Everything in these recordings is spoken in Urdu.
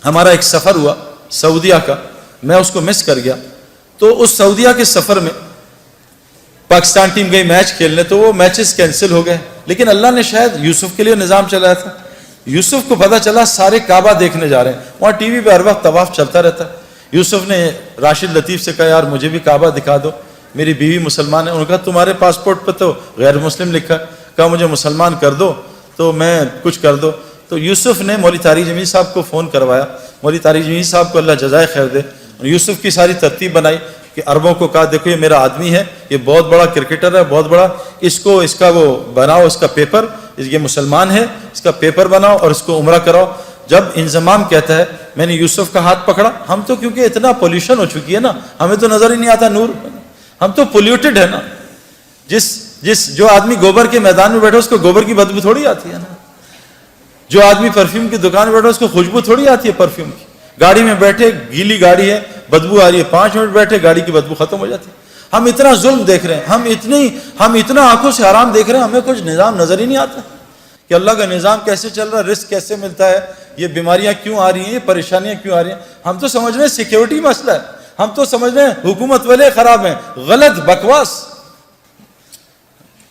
ہمارا ایک سفر ہوا سعودیہ کا، میں اس کو مس کر گیا. تو اس سعودیہ کے سفر میں پاکستان ٹیم گئی میچ کھیلنے، تو وہ میچز کینسل ہو گئے. لیکن اللہ نے شاید یوسف کے لیے نظام چلایا تھا. یوسف کو پتہ چلا سارے کعبہ دیکھنے جا رہے ہیں، وہاں ٹی وی پہ ہر وقت طواف چلتا رہتا ہے. یوسف نے راشد لطیف سے کہا یار مجھے بھی کعبہ دکھا دو، میری بیوی مسلمان ہے. انہوں نے کہا تمہارے پاسپورٹ پہ تو غیر مسلم لکھا ہے. کہا مجھے مسلمان کر دو تو میں کچھ کر دو. تو یوسف نے مولوی طارق جمیل صاحب کو فون کروایا. مولوی طارق جمیل صاحب کو اللہ جزائے خیر دے. یوسف کی ساری ترتیب بنائی کہ عربوں کو کہا دیکھو یہ میرا آدمی ہے، یہ بہت بڑا کرکٹر ہے، بہت بڑا، اس کا وہ بناؤ، اس کا پیپر، یہ مسلمان ہے، اس کا پیپر بناؤ اور اس کو عمرہ کراؤ. جب انضمام کہتا ہے میں نے یوسف کا ہاتھ پکڑا. ہم تو کیونکہ اتنا پولیوشن ہو چکی ہے نا، ہمیں تو نظر ہی نہیں آتا نور، ہم تو پولیوٹڈ ہے نا. جو آدمی گوبر کے میدان میں بیٹھا اس کو گوبر کی بدبو تھوڑی آتی ہے نا. جو آدمی پرفیوم کی دکان میں بیٹھا اس کو خوشبو تھوڑی آتی ہے پرفیوم کی. گاڑی میں بیٹھے گیلی گاڑی ہے بدبو آ رہی ہے، 5 منٹ بیٹھے گاڑی کی بدبو ختم ہو جاتی ہے. ہم اتنا ظلم دیکھ رہے ہیں، ہم اتنا آنکھوں سے حرام دیکھ رہے ہیں، ہمیں کچھ نظام نظر ہی نہیں آتا کہ اللہ کا نظام کیسے چل رہا ہے، رزق کیسے ملتا ہے، یہ بیماریاں کیوں آ رہی ہیں، یہ پریشانیاں کیوں آ رہی ہیں. ہم تو سمجھ رہے ہیں سیکیورٹی مسئلہ ہے، ہم تو سمجھ رہے ہیں حکومت والے خراب ہیں. غلط، بکواس،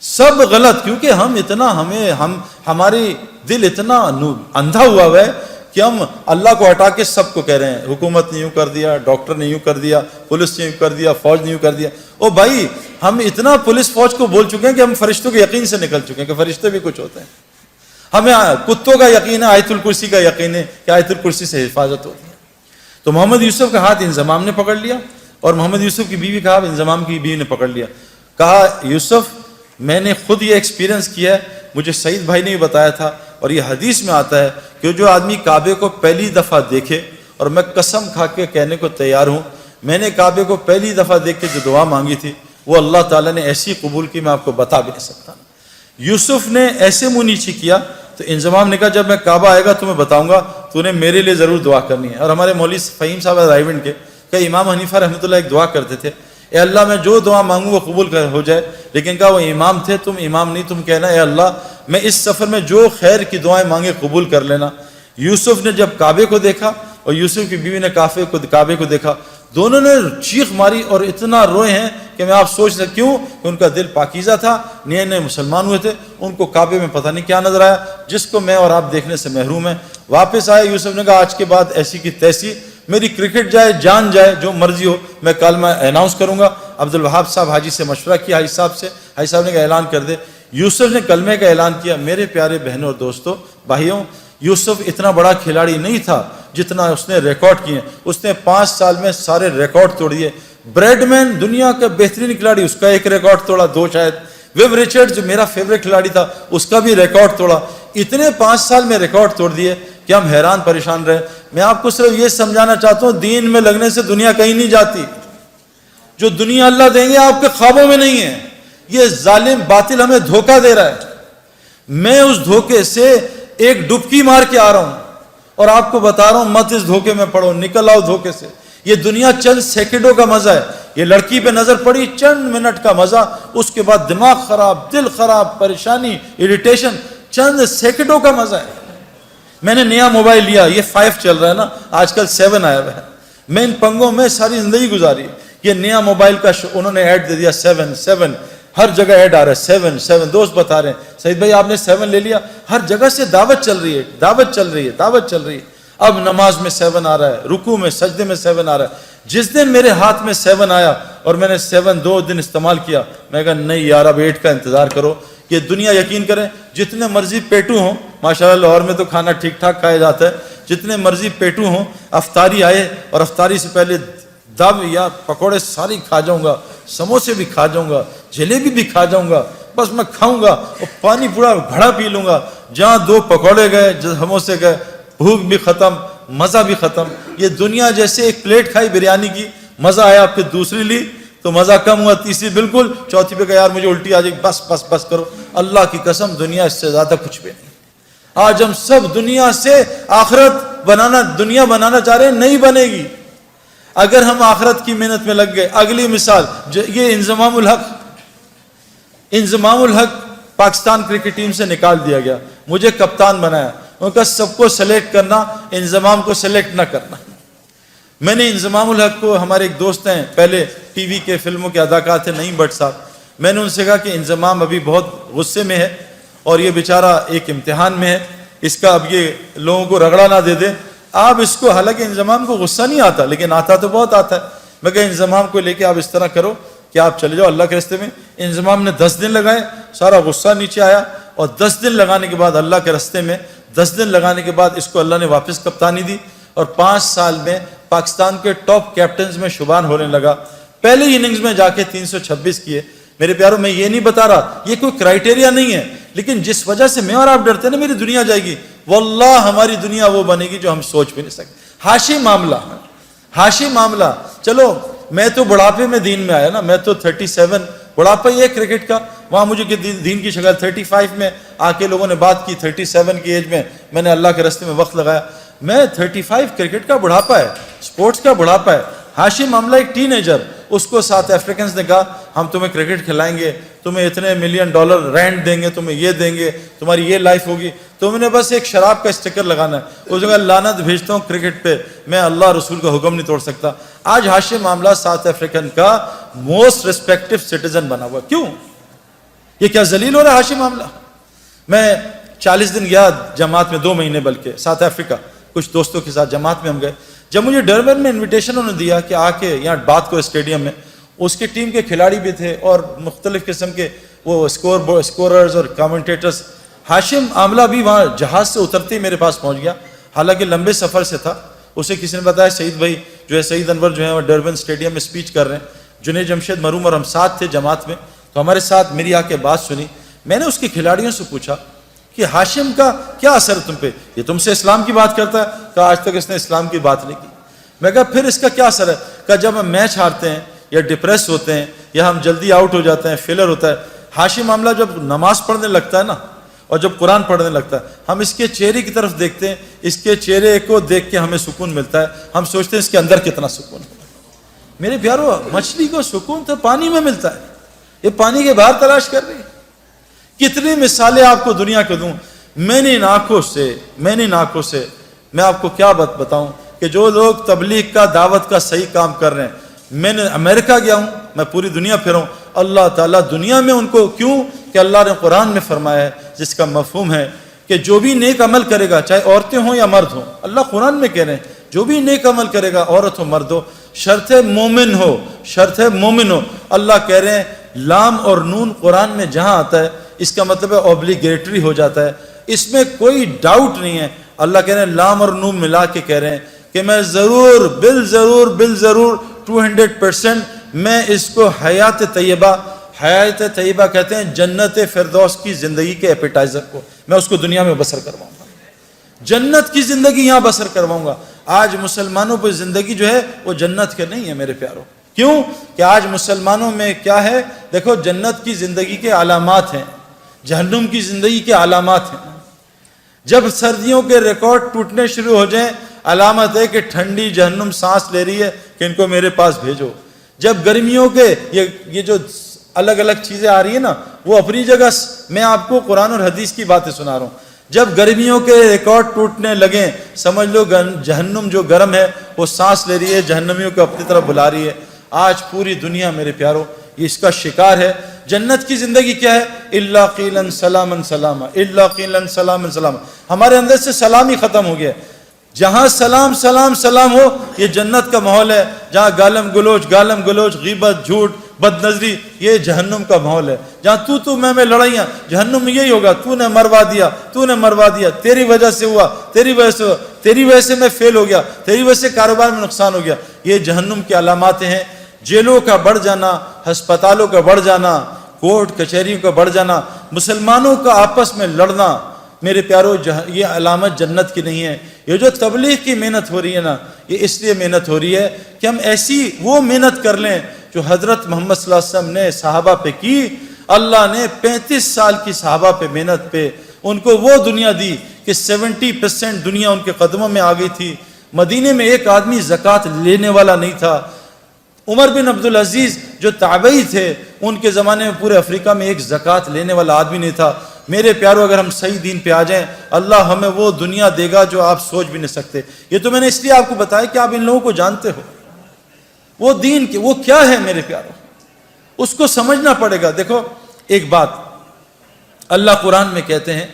سب غلط. کیونکہ ہماری دل اتنا اندھا ہوا ہے کہ ہم اللہ کو ہٹا کے سب کو کہہ رہے ہیں حکومت نے یوں کر دیا، ڈاکٹر نے یوں کر دیا، پولیس نے یوں کر دیا، فوج نے یوں کر دیا. او بھائی ہم اتنا پولیس فوج کو بول چکے ہیں کہ ہم فرشتوں کے یقین سے نکل چکے ہیں کہ فرشتے بھی کچھ ہوتے ہیں. ہمیں کتوں کا یقین ہے، آیت الکرسی کا یقین ہے کہ آیت الکرسی سے حفاظت ہوتی ہے. تو محمد یوسف کا ہاتھ انضمام نے پکڑ لیا اور محمد یوسف کی بیوی کا ہاتھ انضمام کی بیوی نے پکڑ لیا. کہا یوسف میں نے خود یہ ایکسپیرینس کیا ہے، مجھے سعید بھائی نے بھی بتایا تھا، اور یہ حدیث میں آتا ہے کہ جو آدمی کعبے کو پہلی دفعہ دیکھے، اور میں قسم کھا کے کہنے کو تیار ہوں میں نے کعبے کو پہلی دفعہ دیکھ کے جو دعا مانگی تھی وہ اللہ تعالیٰ نے ایسی قبول کی میں آپ کو بتا بھی نہیں سکتا. یوسف نے ایسے منہ نیچے کیا تو انضمام نے کہا جب میں کعبہ آئے گا تو میں بتاؤں گا، تو نے میرے لیے ضرور دعا کرنی ہے. اور ہمارے مولوی فہیم صاحب رائیونڈ کے کہ امام حنیفہ رحمۃ اللہ ایک دعا کرتے تھے، اے اللہ میں جو دعا مانگوں وہ قبول ہو جائے. لیکن کہا وہ امام تھے، تم امام نہیں، تم کہنا اے اللہ میں اس سفر میں جو خیر کی دعائیں مانگے قبول کر لینا. یوسف نے جب کعبے کو دیکھا اور یوسف کی بیوی نے کعبے کو دیکھا، دونوں نے چیخ ماری اور اتنا روئے ہیں کہ میں آپ سوچ سکتے کیوں کہ ان کا دل پاکیزہ تھا، نئے نئے مسلمان ہوئے تھے. ان کو کعبے میں پتہ نہیں کیا نظر آیا جس کو میں اور آپ دیکھنے سے محروم ہیں. واپس آئے یوسف نے کہا آج کے بعد ایسی کی تیسی، میری کرکٹ جائے جان جائے جو مرضی ہو، میں کلمہ اناؤنس کروں گا. عبد الوہاب صاحب حاجی سے مشورہ کیا، حاجی صاحب سے، حاجی صاحب نے کہا اعلان کر دے. یوسف نے کلمے کا اعلان کیا. میرے پیارے بہنوں اور دوستوں بھائیوں، یوسف اتنا بڑا کھلاڑی نہیں تھا جتنا اس نے ریکارڈ کیے. اس نے 5 سال میں سارے ریکارڈ توڑ دیے. بریڈ مین دنیا کا بہترین کھلاڑی، اس کا ایک ریکارڈ توڑا، 2 شاید. ویو ریچرڈ جو میرا فیوریٹ کھلاڑی تھا اس کا بھی ریکارڈ توڑا. اتنے 5 سال میں ریکارڈ توڑ دیے کہ ہم حیران پریشان رہے. میں آپ کو صرف یہ سمجھانا چاہتا ہوں دین میں لگنے سے دنیا کہیں نہیں جاتی. جو دنیا اللہ دیں گے آپ کے خوابوں میں نہیں ہے. یہ ظالم باطل ہمیں دھوکہ دے رہا ہے. میں اس دھوکے سے ایک ڈبکی مار کے آ رہا ہوں اور آپ کو بتا رہا ہوں مت اس دھوکے میں پڑو، نکل آؤ دھوکے سے. یہ دنیا چند سیکنڈوں کا مزہ ہے. یہ لڑکی پہ نظر پڑی، چند منٹ کا مزہ، اس کے بعد دماغ خراب، دل خراب، پریشانی، اریٹیشن، چند سیکنڈوں کا مزہ ہے. میں نے نیا موبائل لیا، یہ 5 چل رہا ہے نا، آج کل 7 آیا ہوا ہے. میں ان پنگوں میں ساری زندگی گزاری. یہ نیا موبائل کا انہوں نے ایڈ دے دیا 7 ہر جگہ ایڈ آ رہا ہے 7. دوست بتا رہے ہیں سعید بھائی آپ نے 7 لے لیا. ہر جگہ سے دعوت چل رہی ہے، دعوت چل رہی ہے، دعوت چل رہی ہے. اب نماز میں 7 آ رہا ہے، رکوع میں سجدے میں 7 آ رہا ہے. جس دن میرے ہاتھ میں 7 آیا اور میں نے 7 2 دن استعمال کیا، میں کہا نہیں یار اب 8 کا انتظار کرو. یہ دنیا یقین کریں جتنے مرضی پیٹو ہوں، ماشاءاللہ لاہور میں تو کھانا ٹھیک ٹھاک کھایا جاتا ہے، جتنے مرضی پیٹو ہوں، افطاری آئے اور افطاری سے پہلے دب یا پکوڑے ساری کھا جاؤں گا، سموسے بھی کھا جاؤں گا، جلیبی بھی کھا جاؤں گا، بس میں کھاؤں گا اور پانی پورا گھڑا پی لوں گا. جہاں 2 پکوڑے گئے، سموسے گئے، بھوک بھی ختم، مزہ بھی ختم. یہ دنیا جیسے ایک پلیٹ کھائی بریانی کی، مزہ آیا، پھر دوسری لی تو مزہ کم ہوا، تیسری بالکل، چوتھی پہ کہا یار مجھے الٹی آ جائے، بس کرو. اللہ کی قسم دنیا اس سے زیادہ کچھ بھی نہیں. آج ہم سب دنیا سے آخرت دنیا بنانا چاہ رہے ہیں، نہیں بنے گی اگر ہم آخرت کی محنت میں لگ گئے. اگلی مثال یہ انضمام الحق پاکستان کرکٹ ٹیم سے نکال دیا گیا، مجھے کپتان بنایا. ان کا سب کو سلیکٹ کرنا، انضمام کو سلیکٹ نہ کرنا۔ میں نے انضمام الحق کو، ہمارے ایک دوست ہیں پہلے ٹی وی کے فلموں کے اداکار تھے نعیم بٹ صاحب، میں نے ان سے کہا کہ انضمام ابھی بہت غصے میں ہے اور یہ بیچارہ ایک امتحان میں ہے، اس کا اب یہ لوگوں کو رگڑا نہ دے دے آپ اس کو، حالانکہ انضمام کو غصہ نہیں آتا لیکن آتا تو بہت آتا ہے۔ میں کہا انضمام کو لے کے آپ اس طرح کرو کہ آپ چلے جاؤ اللہ کے راستے میں۔ انضمام نے 10 دن لگائے، سارا غصہ نیچے آیا، اور 10 دن لگانے کے بعد اللہ کے راستے میں 10 دن لگانے کے بعد اس کو اللہ نے واپس کپتانی دی، اور 5 سال میں پاکستان کے ٹاپ کیپٹنز میں شمار ہونے لگا۔ پہلے اننگز میں جا کے 326 کیے۔ میرے پیاروں، میں یہ نہیں بتا رہا، یہ کوئی کرائٹیریا نہیں ہے، لیکن جس وجہ سے میں اور آپ ڈرتے ہیں نا میری دنیا جائے گی، واللہ ہماری دنیا وہ بنے گی جو ہم سوچ بھی نہیں سکتے۔ ہاشی معاملہ، چلو میں تو بڑھاپے میں دین میں آیا نا، میں تو 37 بڑھاپا ہی ہے کرکٹ کا، وہاں مجھے دین کی شکل 35 میں آ کے لوگوں نے بات کی، 37 کی ایج میں نے اللہ کے راستے میں وقت لگایا۔ میں 35 کرکٹ کا بڑھاپا ہے، سپورٹس کا بڑھاپا ہے۔ ہاشی معاملہ ایک ٹین ایجر، اس کو ساؤتھ افریکنز نے کہا ہم تمہیں کرکٹ کھلائیں گے، تمہیں اتنے $1 ملین رینٹ دیں گے، تمہیں یہ دیں گے، تمہاری یہ لائف ہوگی، تم نے بس ایک شراب کا اسٹکر لگانا ہے۔ اس نے کہا لعنت بھیجتا ہوں کرکٹ پہ، میں اللہ رسول کا حکم نہیں توڑ سکتا۔ آج ہاشی معاملہ ساؤتھ افریکن کا موسٹ ریسپیکٹو سٹیزن بنا ہوا، کیوں؟ یہ کیا ذلیل ہو رہا ہے ہاشی معاملہ؟ میں 40 دن گیا جماعت میں، 2 مہینے بلکہ ساؤتھ افریقہ، کچھ دوستوں کے ساتھ جماعت میں ہم گئے۔ جب مجھے ڈربن میں انویٹیشن انہوں نے دیا کہ آ کے یہاں بات کرو اسٹیڈیم میں، اس کی ٹیم کے کھلاڑی بھی تھے اور مختلف قسم کے وہ اسکوررز اور کامنٹیٹرز۔ ہاشم معاملہ بھی وہاں جہاز سے اترتے ہی میرے پاس پہنچ گیا، حالانکہ لمبے سفر سے تھا۔ اسے کسی نے بتایا سعید بھائی جو ہے، سعید انور جو ہے وہ ڈربن اسٹیڈیم میں اسپیچ کر رہے ہیں۔ جنید جمشید مرحوم اور ہم ساتھ تھے جماعت میں، تو ہمارے ساتھ میری آ کے بات سنی۔ میں نے اس کے کھلاڑیوں سے پوچھا کہ ہاشم کا کیا اثر ہے تم پہ؟ یہ تم سے اسلام کی بات کرتا ہے؟ کہا آج تک اس نے اسلام کی بات نہیں کی۔ میں کہا پھر اس کا کیا اثر ہے؟ کہا جب ہم میچ ہارتے ہیں یا ڈپریس ہوتے ہیں یا ہم جلدی آؤٹ ہو جاتے ہیں، فیلر ہوتا ہے، ہاشم معاملہ جب نماز پڑھنے لگتا ہے نا اور جب قرآن پڑھنے لگتا ہے، ہم اس کے چہرے کی طرف دیکھتے ہیں، اس کے چہرے کو دیکھ کے ہمیں سکون ملتا ہے، ہم سوچتے ہیں اس کے اندر کتنا سکون ہے۔ میرے پیارو، مچھلی کو سکون تو پانی میں ملتا ہے، یہ پانی کے باہر تلاش کر رہی ہے۔ کتنی مثالیں آپ کو دنیا کو دوں، میں نے ان آنکھوں سے میں آپ کو کیا بتاؤں کہ جو لوگ تبلیغ کا، دعوت کا صحیح کام کر رہے ہیں، میں نے امریکہ گیا ہوں، میں پوری دنیا پھرا ہوں، اللہ تعالیٰ دنیا میں ان کو، کیوں کہ اللہ نے قرآن میں فرمایا ہے جس کا مفہوم ہے کہ جو بھی نیک عمل کرے گا، چاہے عورتیں ہوں یا مرد ہوں، اللہ قرآن میں کہہ رہے ہیں جو بھی نیک عمل کرے گا، عورت ہو مرد ہو، شرط مومن ہو، اللہ کہہ رہے ہیں لام اور نون قرآن میں جہاں آتا ہے اس کا مطلب ہے اوبلیگیٹری ہو جاتا ہے، اس میں کوئی ڈاؤٹ نہیں ہے۔ اللہ کہہ رہے ہیں لام اور نون ملا کے کہہ رہے ہیں کہ میں ضرور بالضرور 200% میں اس کو حیات طیبہ کہتے ہیں جنت فردوس کی زندگی کے ایپیٹائزر کو، میں اس کو دنیا میں بسر کرواؤں گا، جنت کی زندگی یہاں بسر کرواؤں گا۔ آج مسلمانوں پہ زندگی جو ہے وہ جنت کے نہیں ہے میرے پیاروں، کیوں کہ آج مسلمانوں میں کیا ہے؟ دیکھو جنت کی زندگی کے علامات ہیں، جہنم کی زندگی کے علامات ہیں۔ جب سردیوں کے ریکارڈ ٹوٹنے شروع ہو جائیں، علامت ہے کہ ٹھنڈی جہنم سانس لے رہی ہے کہ ان کو میرے پاس بھیجو۔ جب گرمیوں کے یہ جو الگ الگ چیزیں آ رہی ہیں نا، وہ اپنی جگہ، میں آپ کو قرآن اور حدیث کی باتیں سنا رہا ہوں، جب گرمیوں کے ریکارڈ ٹوٹنے لگیں، سمجھ لو جہنم جو گرم ہے وہ سانس لے رہی ہے، جہنمیوں کو اپنی طرف بلا رہی ہے۔ آج پوری دنیا میرے پیاروں یہ اس کا شکار ہے۔ جنت کی زندگی کیا ہے؟ الا قیلا سلاما سلاما، الا قیلا سلاما سلاما، ہمارے اندر سے سلام ہی ختم ہو گیا ہے۔ جہاں سلام سلام سلام ہو یہ جنت کا ماحول ہے، جہاں گالم گلوچ غیبت جھوٹ بد نظری یہ جہنم کا ماحول ہے، جہاں تو میں لڑائیاں، جہنم میں یہی ہوگا، تو نے مروا دیا، تیری وجہ سے ہوا، تیری وجہ سے میں فیل ہو گیا، تیری وجہ سے کاروبار میں نقصان ہو گیا۔ یہ جہنم کی علامات ہیں۔ جیلوں کا بڑھ جانا، ہسپتالوں کا بڑھ جانا، کورٹ کچہریوں کا بڑھ جانا، مسلمانوں کا آپس میں لڑنا، میرے پیارو یہ علامت جنت کی نہیں ہے۔ یہ جو تبلیغ کی محنت ہو رہی ہے نا، یہ اس لیے محنت ہو رہی ہے کہ ہم ایسی وہ محنت کر لیں جو حضرت محمد صلی اللہ علیہ وسلم نے صحابہ پہ کی۔ اللہ نے 35 سال کی صحابہ پہ محنت پہ ان کو وہ دنیا دی کہ 70% دنیا ان کے قدموں میں آ گئی تھی۔ مدینے میں ایک آدمی زکوٰۃ لینے والا نہیں تھا۔ عمر بن عبدالعزیز جو تابعی تھے، ان کے زمانے میں پورے افریقہ میں ایک زکوٰۃ لینے والا آدمی نہیں تھا۔ میرے پیارو اگر ہم صحیح دین پہ آ جائیں اللہ ہمیں وہ دنیا دے گا جو آپ سوچ بھی نہیں سکتے. یہ تو میں نے اس لیے آپ کو بتایا کہ آپ ان لوگوں کو جانتے ہو. وہ دین کے وہ کیا ہے میرے پیارو, اس کو سمجھنا پڑے گا. دیکھو ایک بات اللہ قرآن میں کہتے ہیں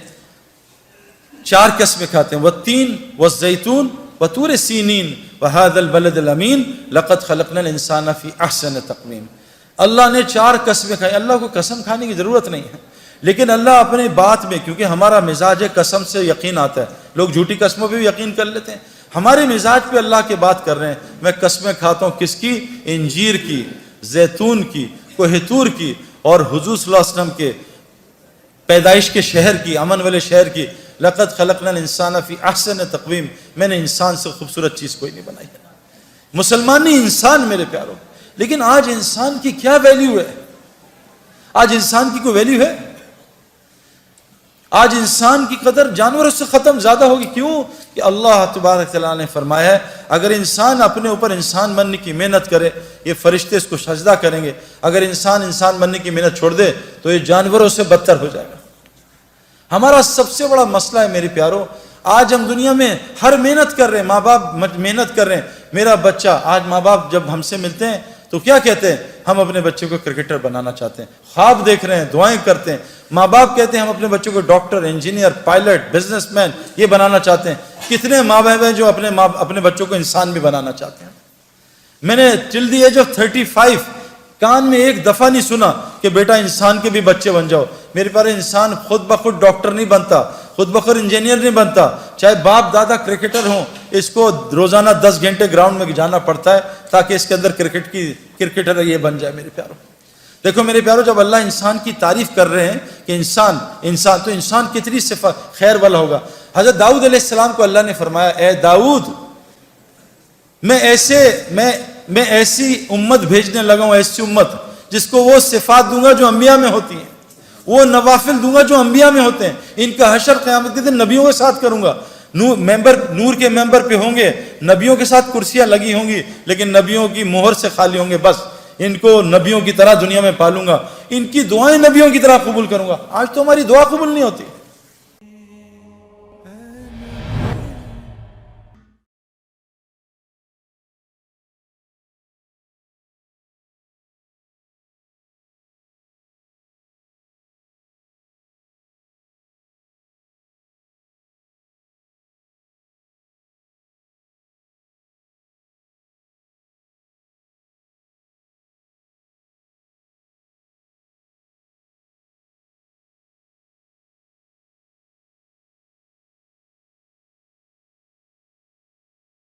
4 قسمیں کھاتے ہیں, والتین والزیتون وطور سینین وہذا البلد الامین لقد خلقنا الانسان فی احسن تقویم. اللہ نے 4 قسمیں کھائی. اللہ کو قسم کھانے کی ضرورت نہیں ہے, لیکن اللہ اپنے بات میں, کیونکہ ہمارا مزاج ہے قسم سے یقین آتا ہے, لوگ جھوٹی قسموں پہ بھی یقین کر لیتے ہیں. ہمارے مزاج پہ اللہ کی بات کر رہے ہیں. میں قسمیں کھاتا ہوں کس کی؟ انجیر کی, زیتون کی, کوہ طور کی, اور حضور صلی اللہ علیہ وسلم کے پیدائش کے شہر کی, امن والے شہر کی. لقد خلقنا الانسان فی احسن تقویم. میں نے انسان سے خوبصورت چیز کوئی نہیں بنائی. مسلمان نہیں, انسان میرے پیارو. لیکن آج انسان کی کیا ویلیو ہے؟ آج انسان کی کوئی ویلیو ہے؟ آج انسان کی قدر جانوروں سے ختم زیادہ ہوگی. کیوں؟ کہ اللہ تبارک تعالیٰ نے فرمایا ہے اگر انسان اپنے اوپر انسان بننے کی محنت کرے یہ فرشتے اس کو سجدہ کریں گے. اگر انسان بننے کی محنت چھوڑ دے تو یہ جانوروں سے بدتر ہو جائے گا. ہمارا سب سے بڑا مسئلہ ہے میرے پیارو, آج ہم دنیا میں ہر محنت کر رہے ہیں, ماں باپ محنت کر رہے ہیں. میرا بچہ, آج ماں باپ جب ہم سے ملتے ہیں تو کیا کہتے ہیں؟ ہم اپنے بچے کو کرکٹر بنانا چاہتے ہیں. خواب دیکھ رہے ہیں, دعائیں کرتے ہیں. ماں باپ کہتے ہیں ہم اپنے بچوں کو doctor, engineer, pilot, business man یہ بنانا چاہتے ہیں. کتنے ماں باپ ہیں جو اپنے بچوں کو انسان بھی بنانا چاہتے ہیں. میں نے ٹل دی ایج آف 35 کان میں ایک دفعہ نہیں سنا کہ بیٹا انسان کے بھی بچے بن جاؤ. میرے پاس انسان خود بخود ڈاکٹر نہیں بنتا, خود بخود انجینئر نہیں بنتا. چاہے باپ دادا کرکٹر ہوں, اس کو روزانہ 10 گھنٹے گراؤنڈ میں جانا پڑتا ہے تاکہ اس کے اندر کرکٹر یہ بن جائے. میرے پیارو دیکھو میرے پیارو, جب اللہ انسان کی تعریف کر رہے ہیں کہ انسان تو انسان کتنی صفت خیر والا ہوگا. حضرت داؤد علیہ السلام کو اللہ نے فرمایا اے داؤد میں ایسی امت بھیجنے لگا ہوں, ایسی امت جس کو وہ صفات دوں گا جو انبیاء میں ہوتی ہیں, وہ نوافل دوں گا جو انبیاء میں ہوتے ہیں. ان کا حشر قیامت کے دن نبیوں کے ساتھ کروں گا. نور کے ممبر پہ ہوں گے, نبیوں کے ساتھ کرسیاں لگی ہوں گی, لیکن نبیوں کی مہر سے خالی ہوں گے. بس ان کو نبیوں کی طرح دنیا میں پالوں گا, ان کی دعائیں نبیوں کی طرح قبول کروں گا. آج تو ہماری دعا قبول نہیں ہوتی.